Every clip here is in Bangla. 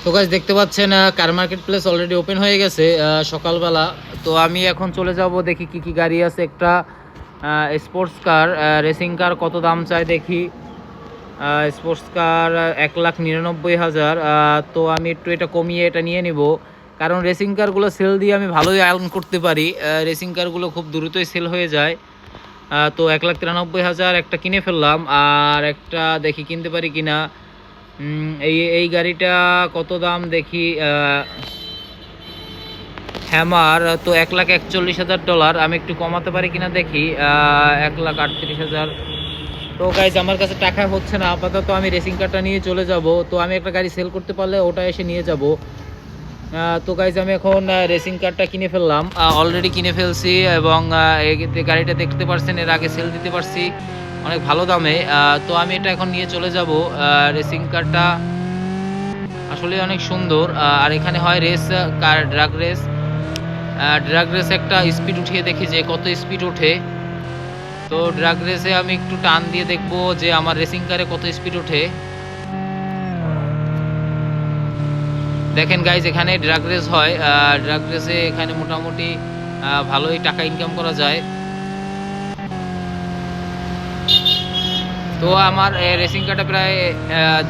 তো গাইস দেখতে পাচ্ছেন কার মার্কেট প্লেস অলরেডি ওপেন হয়ে গেছে সকালবেলা। তো আমি এখন চলে যাব দেখি কি কি গাড়ি আছে। একটা স্পোর্টস কার, রেসিং কার কত দাম চাই দেখি। Sports car 1,99,000। তো আমি একটু এটা কমিয়ে এটা নিয়ে নিব, কারণ রেসিং কারগুলো সেল দিয়ে আমি ভালোই আর্ন করতে পারি। রেসিং কারগুলো খুব দ্রুতই সেল হয়ে যায়। তো 1,93,000 একটা কিনে ফেললাম, আর একটা দেখি কিনতে পারি কিনা। এই এই গাড়িটা কত দাম দেখি। হ্যামার তো $1,41,000, আমি একটু কমাতে পারি কিনা দেখি। 1,38,000। তো গাইজ আমার কাছে টাকা হচ্ছে না আপাতত, আমি রেসিং কারটা নিয়ে চলে যাব। তো আমি একটা গাড়ি সেল করতে পারলে ওটা এসে নিয়ে যাব। তো গাইজ আমি এখন রেসিং কারটা কিনে ফেললাম, অলরেডি কিনে ফেলছি। এবং এই গাড়িটা দেখতে পারছেন, এর আগে সেল দিতে পারছি অনেক ভালো দামে। তো আমি এটা এখন নিয়ে চলে যাব। রেসিং কারটা আসলে অনেক সুন্দর। আর এখানে হয় race car, drug race. Drug race একটা স্পিড উঠিয়ে দেখি যে কত স্পিড ওঠে। তো ড্রাগ রেসে আমি একটু টান দিয়ে দেখব যে আমার রেসিং কারে কত স্পিড ওঠে। দেখেন গাইজ, এখানে ড্রাগ রেস হয়। ড্রাগ রেসে এখানে মোটামুটি ভালোই টাকা ইনকাম করা যায়। তো আমার রেসিং কারটা প্রায়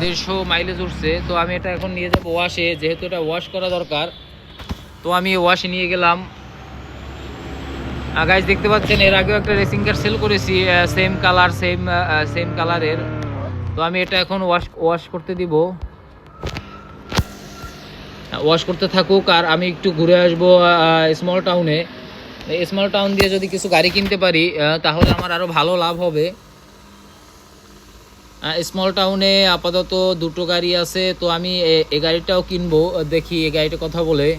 150 মাইলেজ উঠছে। তো আমি এটা এখন নিয়ে যাবো ওয়াশে, যেহেতু এটা ওয়াশ করা দরকার। তো আমি ওয়াশে নিয়ে গেলাম। গাইজ দেখতে পাচ্ছেন, এর আগেও একটা রেসিং কার সেল করেছি, সেম কালার, সেম কালারের। তো আমি এটা এখন ওয়াশ করতে দিব। ওয়াশ করতে থাকুক, আর আমি একটু ঘুরে আসবো স্মল টাউনে। স্মল টাউন দিয়ে যদি কিছু গাড়ি কিনতে পারি তাহলে আমার আরও ভালো লাভ হবে। স্মল টাউনে আপাতত দুটো গাড়ি আছে, তো আমি এই গাড়িটাও কিনবো। দেখি এই গাড়িটা কথা বলে,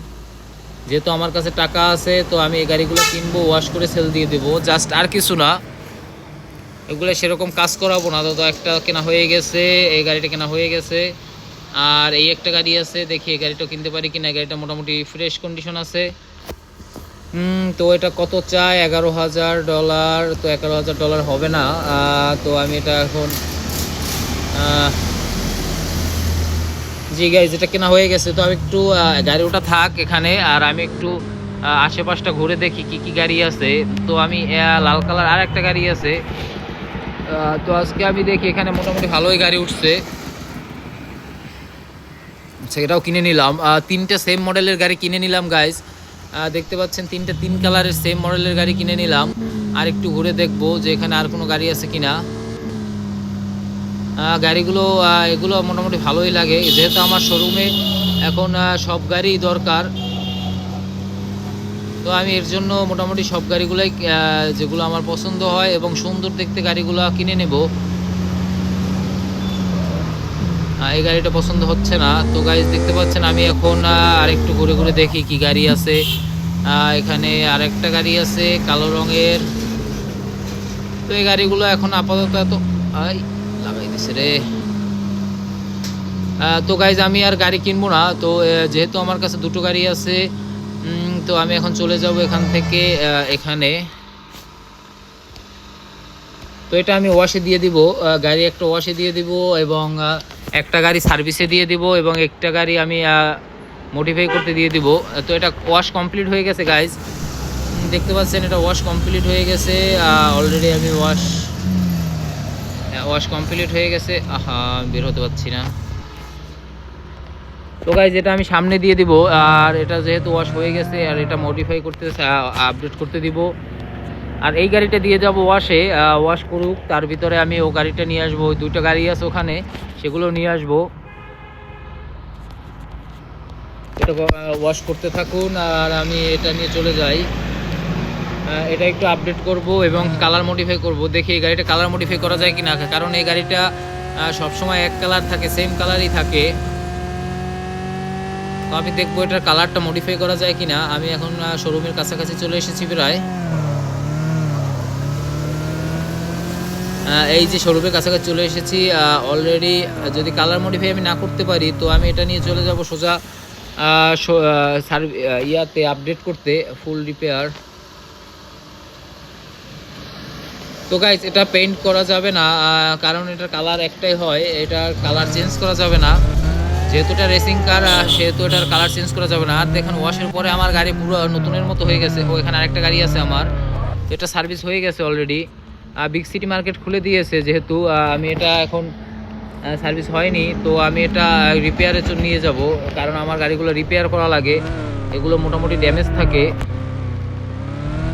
যেহেতু আমার কাছে টাকা আছে তো আমি এই গাড়িগুলো কিনবো, ওয়াশ করে সেল দিয়ে দেবো, জাস্ট আর কিছু না। এগুলো সেরকম কাজ করাবো না। তো একটা কেনা হয়ে গেছে, এই গাড়িটা কেনা হয়ে গেছে। আর এই একটা গাড়ি আছে, দেখি এই গাড়িটাও কিনতে পারি কিনা। গাড়িটা মোটামুটি ফ্রেশ কন্ডিশন আছে। তো এটা কত চায়? $11,000। তো $11,000 হবে না। তো আমি এটা এখন জি গাইজ, এটা কেনা হয়ে গেছে। তো আমি একটু গাড়ি ওটা থাক এখানে, আর আমি একটু আশেপাশটা ঘুরে দেখি কি কি গাড়ি আছে। তো আমি লাল কালার আর একটা গাড়ি আছে। তো আজকে আমি দেখি এখানে মোটামুটি ভালোই গাড়ি উঠছে, সেটাও কিনে নিলাম। তিনটে সেম মডেলের গাড়ি কিনে নিলাম গাইজ। দেখতে পাচ্ছেন, তিন কালারের সেম মডেলের গাড়ি কিনে নিলাম। আর একটু ঘুরে দেখবো যে এখানে আর কোনো গাড়ি আছে কিনা। গাড়িগুলো এগুলো মোটামুটি ভালোই লাগে, যেহেতু আমার শোরুমে এখন সব গাড়ি দরকার। তো আমি এর জন্য মোটামুটি সব গাড়িগুলোই যেগুলো আমার পছন্দ হয় এবং সুন্দর দেখতে গাড়িগুলো কিনে নেব। এই গাড়িটা পছন্দ হচ্ছে না। তো গাড়ি দেখতে পাচ্ছেন, আমি এখন আরেকটু ঘুরে ঘুরে দেখি কি গাড়ি আছে। এখানে আরেকটা গাড়ি আছে কালো রঙের। তো এই গাড়িগুলো এখন আপাতত এত লাগাই দিছে রে। তো গাইজ আমি আর গাড়ি কিনবো না। তো যেহেতু আমার কাছে দুটো গাড়ি আছে, তো আমি এখন চলে যাব এখান থেকে এখানে। তো এটা আমি ওয়াশে দিয়ে দিব, গাড়ি একটা ওয়াশে দিয়ে দিব, এবং একটা গাড়ি সার্ভিসে দিয়ে দিব, এবং একটা গাড়ি আমি মডিফাই করতে দিয়ে দিব। তো এটা ওয়াশ কমপ্লিট হয়ে গেছে গাইজ, দেখতে পাচ্ছেন এটা ওয়াশ কমপ্লিট হয়ে গেছে। অলরেডি আমি ওয়াশ কমপ্লিট হয়ে গেছে। বের হতে পারছি না। তো গাইজ এটা আমি সামনে দিয়ে দিব, আর এটা যেহেতু ওয়াশ হয়ে গেছে, আর এটা মডিফাই করতে আপডেট করতে দিব। আর এই গাড়িটা দিয়ে যাব ওয়াশে, ওয়াশ করুক, তার ভিতরে আমি ও গাড়িটা নিয়ে আসবো। ওই দুইটা গাড়ি আছে ওখানে, সেগুলো নিয়ে আসবো। এটা ওয়াশ করতে থাকুন, আর আমি এটা নিয়ে চলে যাই। এটা একটু আপডেট করব এবং কালার মডিফাই করব। দেখি এই গাড়িটা কালার মডিফাই করা যায় কিনা, কারণ এই গাড়িটা সবসময় এক কালার থাকে, সেম কালারই থাকে। তো আমি দেখবো এটার কালারটা মডিফাই করা যায় কিনা। আমি এখন শোরুমের কাছাকাছি চলে এসেছি প্রায়। এই যে শোরুমের কাছাকাছি চলে এসেছি অলরেডি। যদি কালার মডিফাই আমি না করতে পারি, তো আমি এটা নিয়ে চলে যাব সোজা ইয়াতে আপডেট করতে, ফুল রিপেয়ার। তো গাইজ এটা পেইন্ট করা যাবে না, কারণ এটার কালার একটাই হয়, এটার কালার চেঞ্জ করা যাবে না। যেহেতু এটা রেসিং কার সেহেতু এটার কালার চেঞ্জ করা যাবে না। আর দেখেন ওয়াশের পরে আমার গাড়ি পুরো নতুনের মতো হয়ে গেছে। ও এখানে আরেকটা গাড়ি আছে আমার, তো এটা সার্ভিস হয়ে গেছে অলরেডি। বিগ সিটি মার্কেট খুলে দিয়েছে, যেহেতু আমি এটা এখন সার্ভিস হয়নি, তো আমি এটা রিপেয়ারের জন্য নিয়ে যাব, কারণ আমার গাড়িগুলো রিপেয়ার করা লাগে, এগুলো মোটামুটি ড্যামেজ থাকে।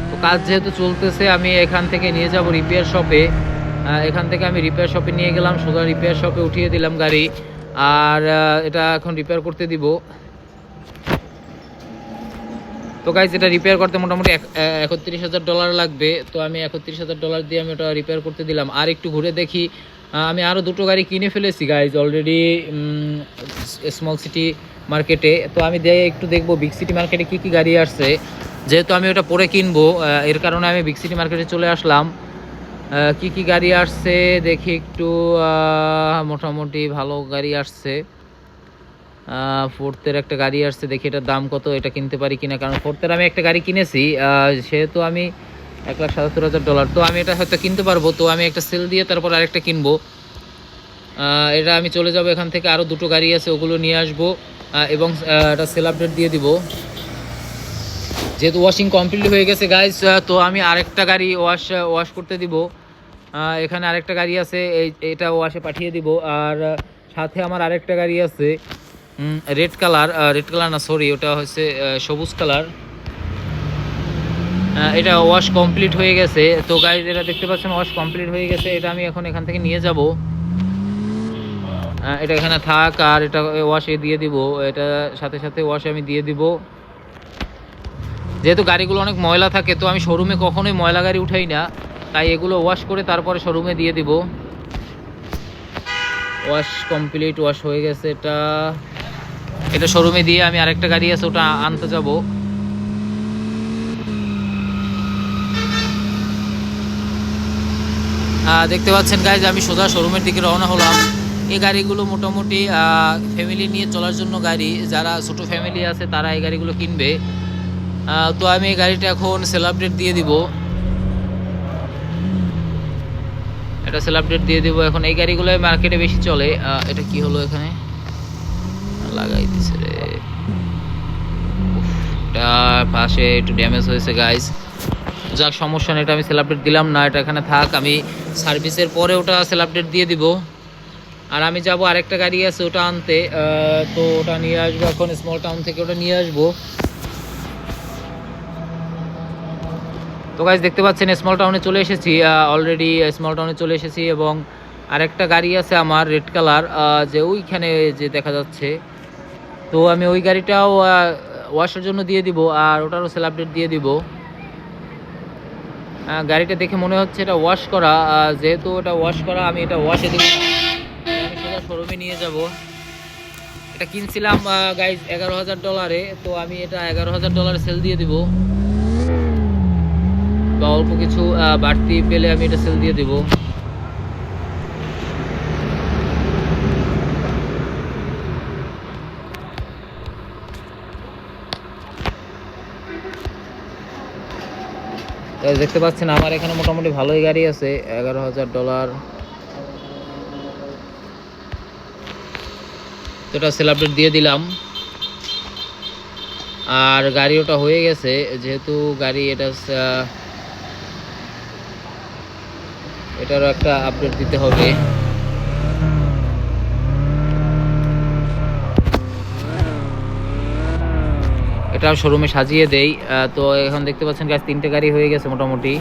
তো কাজ যেহেতু চলতেছে আমি এখান থেকে নিয়ে যাব রিপেয়ার শপে। এখান থেকে আমি রিপেয়ার শপে নিয়ে গেলাম, সোজা রিপেয়ার শপে উঠিয়ে দিলাম গাড়ি। আর এটা এখন রিপেয়ার করতে দিব। তো গাইজ এটা রিপেয়ার করতে মোটামুটি $31,000 লাগবে। তো আমি $31,000 দিয়ে আমি ওটা রিপেয়ার করতে দিলাম। আর একটু ঘুরে দেখি, আমি আরও দুটো গাড়ি কিনে ফেলেছি গাইজ অলরেডি স্মল সিটি মার্কেটে। তো আমি একটু দেখবো বিগ সিটি মার্কেটে কী কী গাড়ি আসছে, যেহেতু আমি ওটা পরে কিনবো, এর কারণে আমি বিগ সিটি মার্কেটে চলে আসলাম। কি কি গাড়ি আসছে দেখি একটু। মোটামুটি ভালো গাড়ি আসছে। ফোর্থের একটা গাড়ি আসছে, দেখি এটার দাম কত, এটা কিনতে পারি কিনা, কারণ ফোর্থের আমি একটা গাড়ি কিনেছি, সেহেতু আমি $1,77,000। তো আমি এটা হয়তো কিনতে পারবো। তো আমি একটা সেল দিয়ে তারপর আরেকটা কিনবো। এটা আমি চলে যাব এখান থেকে, আরও দুটো গাড়ি আছে ওগুলো নিয়ে আসবো, এবং একটা সেল আপডেট দিয়ে দিব। যেহেতু ওয়াশিং কমপ্লিট হয়ে গেছে গাইস, তো আমি আরেকটা গাড়ি ওয়াশ করতে দিব। এখানে আরেকটা গাড়ি আছে, এটা ওয়াশে পাঠিয়ে দিব। আর সাথে আমার আরেকটা গাড়ি আছে রেড কালার না সরি, ওটা হচ্ছে সবুজ কালার। এটা ওয়াশ কমপ্লিট হয়ে গেছে। তো গাইস এটা দেখতে পাচ্ছেন ওয়াশ কমপ্লিট হয়ে গেছে, এটা আমি এখন এখান থেকে নিয়ে যাব। এটা এখানে থাক, আর এটা ওয়াশে দিয়ে দিব, এটা সাথে সাথে ওয়াশে আমি দিয়ে দিব। যেহেতু গাড়িগুলো অনেক ময়লা থাকে, তো আমি শোরুমে কখনোই ময়লা গাড়ি উঠাই না, তাই এগুলো ওয়াশ করে তারপরে শোরুমে দিয়ে দিব। ওয়াশ কমপ্লিট, ওয়াশ হয়ে গেছে। এটা শোরুমে দিয়ে আমি আরেকটা গাড়ি আছে ওটা আনতে যাব। দেখতে পাচ্ছেন গাইজ আমি সোজা শোরুমের দিকে রওনা হলাম। এই গাড়িগুলো মোটামুটি ফ্যামিলি নিয়ে চলার জন্য গাড়ি, যারা ছোট ফ্যামিলি আছে তারা এই গাড়িগুলো কিনবে। তো আমি এই গাড়িটা এখন সেল আপডেট দিয়ে দিব, এটা সেল আপডেট দিয়ে দিব এখন। এই গাড়িগুলো মার্কেটে বেশি চলে। এটা কি হলো এখানে লাগাই দিছে রে, এটা পাশে একটু ড্যামেজ হয়েছে গাইজ। যাক সমস্যা নেই, এটা আমি সেল আপডেট দিলাম না, এটা এখানে থাক, আমি সার্ভিসের পরে ওটা সেল আপডেট দিয়ে দিব। আর আমি যাব আরেকটা গাড়ি আছে ওটা আনতে, তো ওটা নিয়ে আসবো এখন স্মল টাউন থেকে, ওটা নিয়ে আসবো। তো গাইজ দেখতে পাচ্ছেন স্মল টাউনে চলে এসেছি, অলরেডি স্মল টাউনে চলে এসেছি। এবং আরেকটা গাড়ি আছে আমার রেড কালার, যে ওইখানে যে দেখা যাচ্ছে, তো আমি ওই গাড়িটাও ওয়াশের জন্য দিয়ে দিব, আর ওটারও সেল আপডেট দিয়ে দিব। গাড়িটা দেখে মনে হচ্ছে এটা ওয়াশ করা, যেহেতু এটা ওয়াশ করা আমি এটা ওয়াশে দিব, আমি সোজা শোরুমে নিয়ে যাব। এটা কিনছিলাম গাইজ $11,000, তো আমি এটা $11,000 সেল দিয়ে দিব, বা অল্প কিছু বাড়তি পেলে আমি এটা সেল দিয়ে দিব। দেখতে পাচ্ছেন আমার এখানে মোটামুটি ভালোই গাড়ি আছে, $11,000। তো এটা সেল আপডেট দিয়ে দিলাম। আর গাড়ি ওটা হয়ে গেছে, যেহেতু গাড়ি এটারও একটা আপডেট দিতে হবে। এটা শোরুমে সাজিয়ে দেই। তো এখন দেখতে পাচ্ছেন গাছ 3টে গাড়ি হয়ে গেছে মোটামুটি।